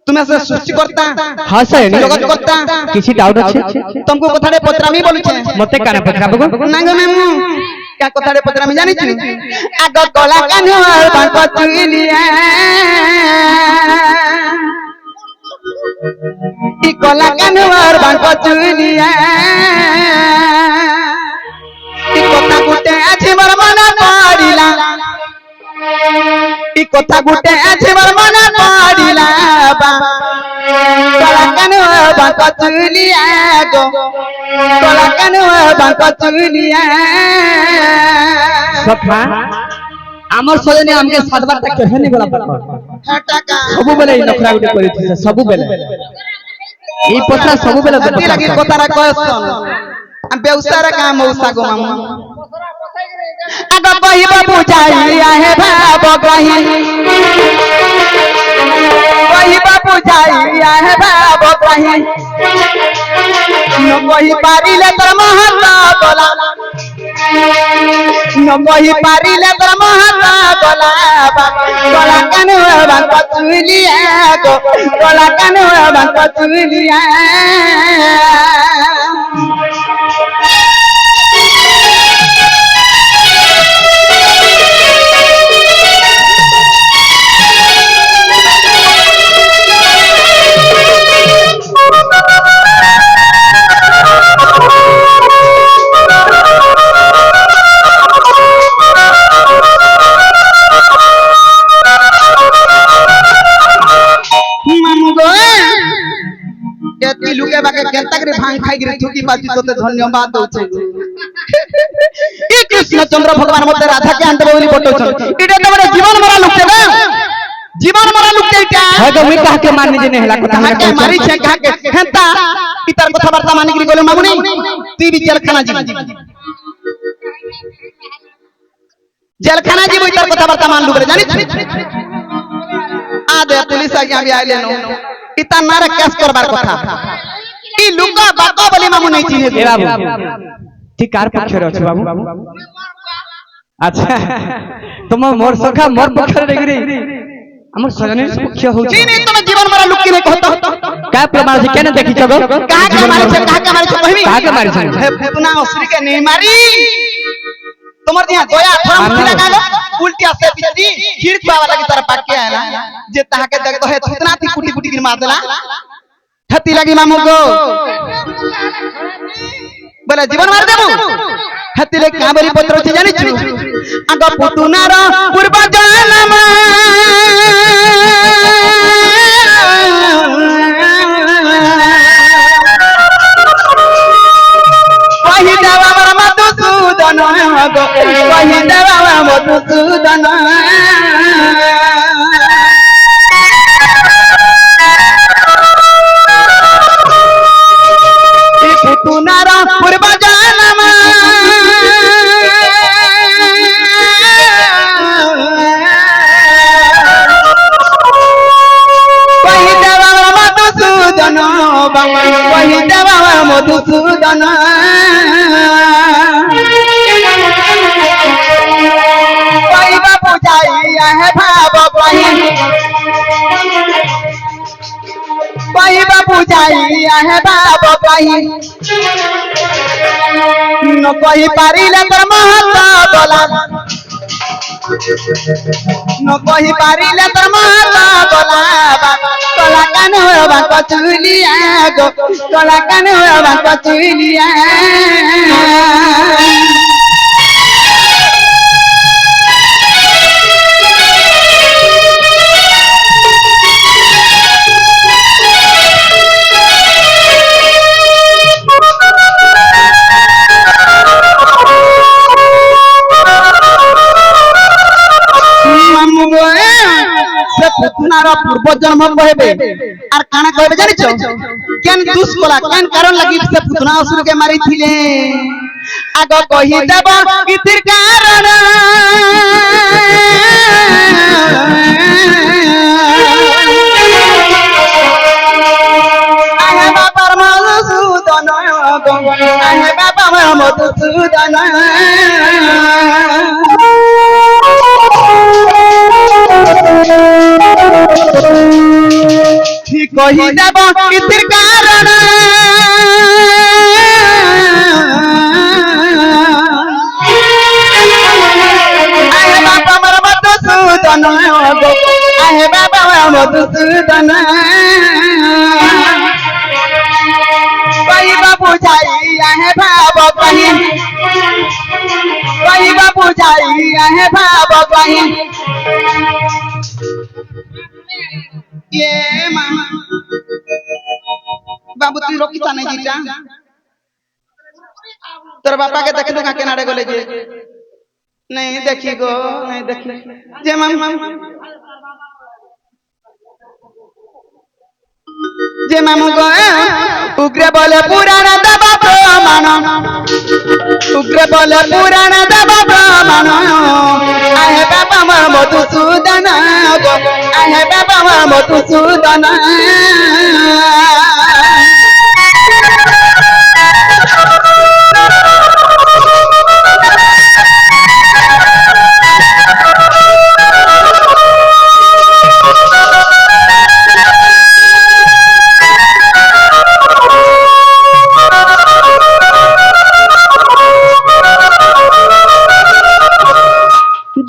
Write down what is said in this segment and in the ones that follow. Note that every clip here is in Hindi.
तुम्हें से सृष्टिकर्ता हां सर जगत करता किसी डाउट अछि तुमको कथारे पत्रामी बोलु छे मते काने पत्राबो नांग मेमु क्या कथारे पत्रामी जानि छु आग कला कान्हर बांक चुलिया ई कला कान्हर बांक चुलिया ई कथा गुटे अछि मोर मन पड़िला ई कथा गुटे अछि मोर मन पड़िला बा कला कान्हर बांक चुलिया गो कला कान्हर बांक चुलिया सखा हमर सजनी हमके सातबार तक कहनी गला पर हटाका सब बेले नखरा गुटे करिथि सब बेले ई पत्रा सब बेले अति लगी कोतारा कहसन हम बेउसारा का मौसा गो मामू आग बही बाबू जाइया है बाबा गही बही बाबू जाइया है बाबा गही न बही पारिले तर महता गला न बही पारिले तर महता गला गला कानु बांक चुलिया गो गला कानु बांक चुलिया लुके बाके केता करे भांग खाई गिरे थुकी बाजी तोते धन्यवाद दोछे ई कृष्ण चंद्र भगवान मते राधा के आंटे बोली पटोछन इटे तमरे जीवन मरा लुके ना जीवन मरा लुके इटा है तो मी कहा के माननी जे नेहला कथा के मारी छे कहा के हेता इतर कथा वार्ता मानी गिरी गोले मामुनी ती भी जेलखाना जी जेलखाना जी इतर कथा वार्ता मान लुके जानी आ दे पुलिस आज्ञा भी आइले नो इता मारे केस करबार कथा ई लुका बाको बोली मामू नहीं चिन्हे ए बाबू ठीक कार पक्ष रे अछि बाबू अच्छा तुम मोर सखा मोर पक्ष रे गिरी हमर सजनी पक्ष हो जी नहीं तुम जीवन मरा लुक के नहीं कहतो का प्रमाण से केने देखि छगो कहा के मारे छे कहबी कहा के मारे छे हे पुतना असुरी के नहीं मारी तुम्हार दिया दया थरम लगा लो उल्टिया से बिजली खीर पावा लगी तरफ पाके आला जे ताहा के देख तो है इतना थी कुटी कुटी गिर मार देला हती लगी मामू को बोले जीवन मार देबू हती ले काबरी पत्र छे जानि छु आग पुतुनार पूर्व जन्म वही देवा मधुसूदन गो वही देवा मधुसूदन पुतुनार पूर्व जन्म वही देवा मधुसूदन वही देवा मधुसूदन वही बाबू जाइया है भाव वही बाबू जाइया है बाबा कहीं न कही पारिले तर महता बोला न कही पारिले तर महता बोला कला कान बांक चुलिया गो कला कान बांक चुलिया पुतनार पूर्व जन्म कहबे आर काना कहबे जानि छो केन दुस कोला केन कारण लगी से पुतना असुर के मारी थिले आग कहि देब इतिर कारण आहे बापर मधुसूदन आहे बापा मधुसूदन कही देब कितिर कारण आहे बाबा मोर मधुसूदन गो आहे बाबा मधुसूदन कही बाबू जाई आहे भाव कही बाबू जाई आहे भाव कही ये मामा बाबू तू रोकी था नहीं जीता तोर बापा के देख दूंगा किनारे गले जे नहीं देखी गो नहीं देखी जे मामा जे मामू गो उग्र बोले पुराण दबा प्रमाण उग्र बोले पुराण दबा प्रमाण आहे बाबा मोर मधुसूदन गो आहे बाबा मोर मधुसूदन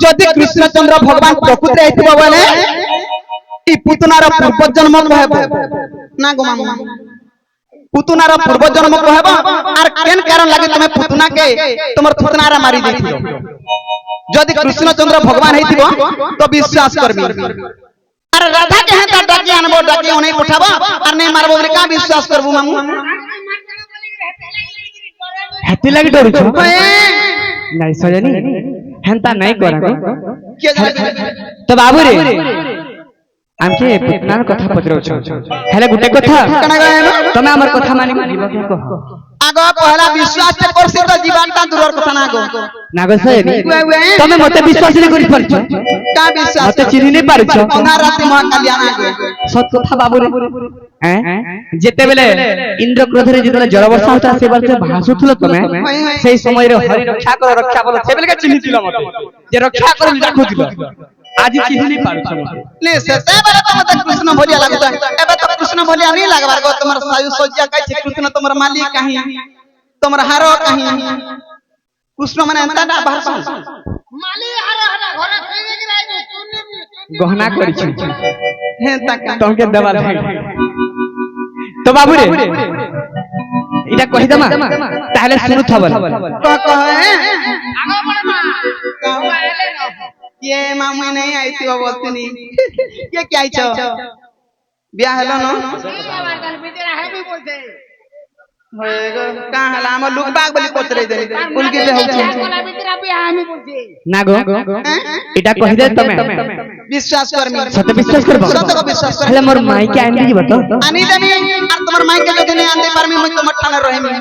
जदि कृष्णचंद्र भगवान प्रकृति हेतु बोले ई पुतनार पूर्व जन्म कहबो ना गो मामा पुतनार पूर्व जन्म कहबो आर केन कारण लागे तमे पुतना के तमर पुतनारा मारी देथियो जदि कृष्णचंद्र भगवान हेतिबो तो विश्वास करबी अरे राधा के हाथ डाकी आनबो डाकी ओने उठाबो आर नहीं मारबो रे का विश्वास करबो मामू हेती लागी डरू छ नहीं सजनी हेंता नहीं करा तो बाबू रे आमके पुतनार कथा पचरो छ हेले गुटे कथा तमे हमर कथा मानि जीव के कह आगो पहला विश्वास से करसी तो जीवनटा दूरर कथा ना गो सही तमे मते विश्वास नहीं करि परछ का विश्वास मते चिन्हि नहीं पारछ ना राति महा कल्याण गो सत कथा बाबू रे हैं जेते बेले इंद्र क्रोध रे जेते जल वर्षा होता से बात भासुथलो तमे सेही समय रे हरि रक्षा बोल से बेले के चिन्हि दिलो मते जे रक्षा कर डाकुथिलो आज चिन्हि नहीं पारछ ने सेते बेले तो मते कृष्ण भलिया लागता एबे तो कृष्ण भलिया नहीं लागबार गो तमर सायु सज्जा काई छे कृष्ण तमर मालिक काहे तमर हारो काहे कृष्ण माने एंता ना भाषा माली हारो हरा घरे फेगे गिराई चुन्नी गहना करि छ हे तक तोके दबा दे तो बाबू रे इटा कहि दमा ताले सुनु थबल कह आगो बड़मा कहू आले न ये मामू नहीं आई थी बोलती नहीं ये क्या आई छो ब्याह हेलो न हमार गल बिजरा है भी बोलते होएगो का हला हम लोग बाग बली कोतरे दे कुल के हो छ गला बिजरा भी हम बोलते ना गो इटा कहि दे तमे विश्वास करमी सत विश्वास करबो सत को विश्वास कर हेले मोर माई के आनी जी बतो आनी देनी और तुम्हार माई के जदी नहीं आंदे परमी मुझ तो मठा न रहे मी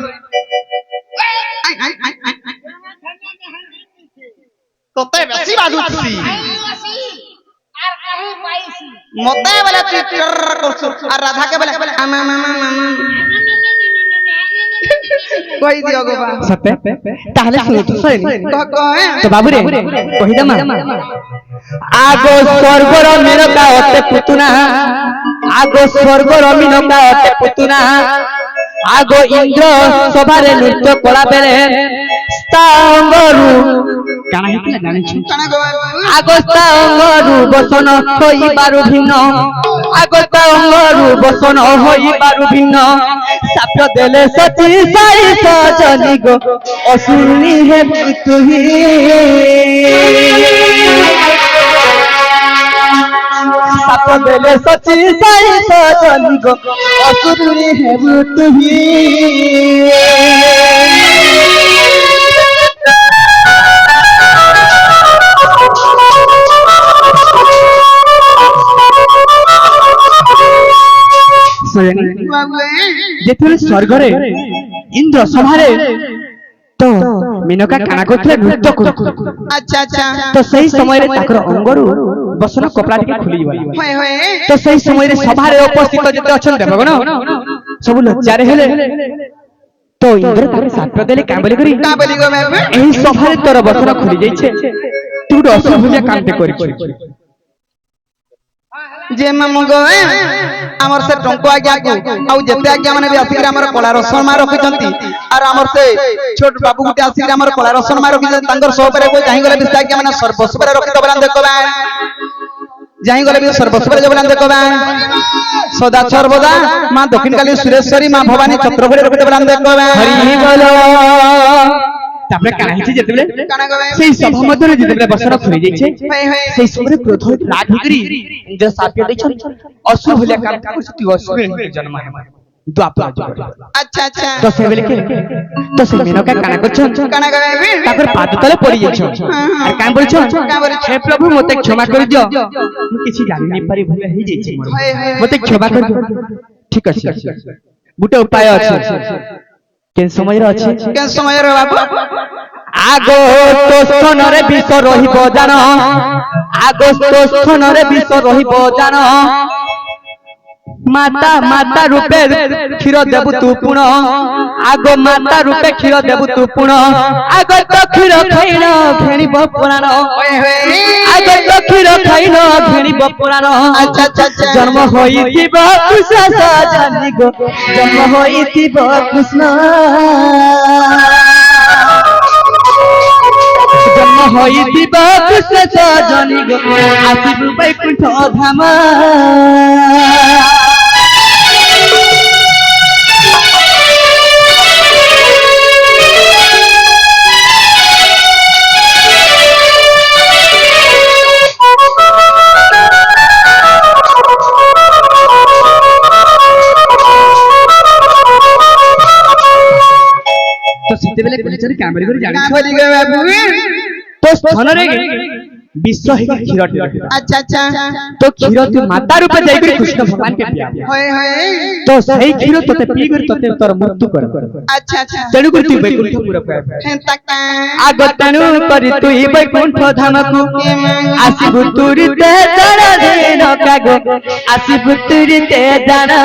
तोते बेसी बाजुसी आर कहीं पाईसी मते वाला टिटर करछु और राधा के बोले कोई दियो गो बा सते ताले सुनु तो सही कह तो बाबू रे कहि दमा आगो स्वर्गर मेरका अते पुतुना आगो स्वर्गर मिनका अते पुतुना आगो इंद्र सभारे नृत्य कला बेले स्तांगरु काना हितला जानि छु आगो स्तांगरु बसन होई बारु भिन्न आगो स्तांगरु बसन होई बारु भिन्न साप देले सती साई सजनी गो असुरनी हे तुही साप देले सती साई सजनी गो असुरनी हे तुही जेतुले स्वर्गरे इंद्र सभारे तो मेनका काना करथले नृत्य करथले अच्छा अच्छा तो सही समय रे ताकर अंगरु बसन कपड़ा टिके खुली गला होय होय तो सही समय रे सभारे उपस्थित जेते अछन देवगण सब लज्जारे हेले तो इंद्र ताके साथ देले काबली करी का बोली गो मैं एही सभारे तोर बसन खुली जाई छे तू डसो भुजा कामते करी हां हला जे मामू गए हमर से टंको आज्ञा को आउ जते आज्ञा माने भी आसिक हमर कला रसन मा रखिचंती और हमर से छोट बाबू गुटे आसिक हमर कला रसन मा रखिचंती तांकर सो परे को जाहि गले भी आज्ञा माने सर्वस्व परे रखि तबलान देखबा जाहि गले भी सर्वस्व परे जबलान देखबा सदा सर्वदा मां दक्षिण काली सुरेश्वरी मां भवानी चक्रभरी रखि तबलान देखबा हरि बोलो तापरे काना हिची जेतेबेले काना गवे सेई सभा मध्यरे जेतेबेले बसर खोई जाइछे हे हे सेई समरे क्रोध राग हिकरी जे साप्य दैछन असुर भलिया काम करछती असुर जन्म है द्वापर जुग अच्छा अच्छा तो सेबेले के तो से मेनका काना करछन काना गवे ताकर पाद तले पड़ी जाइछन और काम बोलछन हे प्रभु मते क्षमा कर दियो मु किछि जानि नै पारि भले ही जाइछे मोर मते क्षमा कर दियो ठीक अछि गुटे उपाय अछि केन समय रे अछि केन समय रे बाबू आगो तो स्तनरे विष रहिबो जान आगो तो स्तनरे विष रहिबो जान माता माता रूपे क्षीर देबु तू पुण आगो माता रूपे क्षीर देबु तू पुण आगो तो क्षीर खाइन घेणिबो पुराण आगो तो क्षीर खाइन घेणिबो पुराण अच्छा अच्छा जन्म होइतिबो कृष्ण सजनी गो जन्म होइतिबो कृष्ण जन्म होइतिबो कृष्ण सजनी गो आसिबु बैकुंठ धाम तो सेतेबेले कलेचर कामरी करी जानि का बोली गए बाबू तो स्थान रे विश्व है क्षीर अच्छा अच्छा तो क्षीर तू माता रूपे जाई करी कृष्ण भगवान के पिया होय होय तो सही क्षीर तोते पी कर तोते तोर मृत्यु कर अच्छा अच्छा तेणु कर तू बैकुंठ पूरा पाए हेंता का आगतनु करी तू बैकुंठ धाम को आसिबु तुरते दाना देन कागो आसिबु तुरते दाना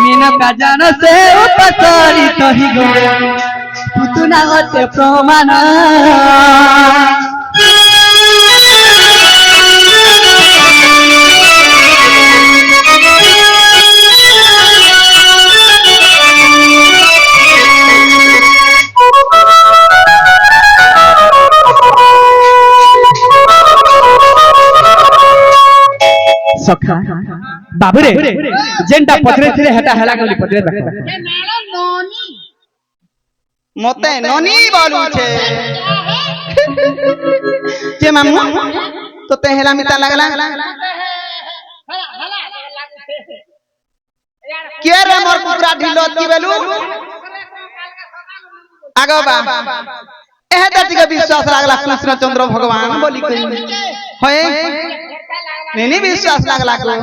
मीनका जान से उपसरी तहि गो पुतुना होते प्रमाण सखा बाबरे जेंटा पथरे थिले हेटा हेला गली पथरे देखा ये मैडम नोनी मते ननी बोलू छे जे मामू तो ते हेला मिता लागला हला हला लागू यार के रे मोर कुकरा ढिलो की बेलू आगो बा एहे दति के विश्वास लागला कृष्ण चंद्र भगवान बोली कहि होय नहीं विश्वास लागला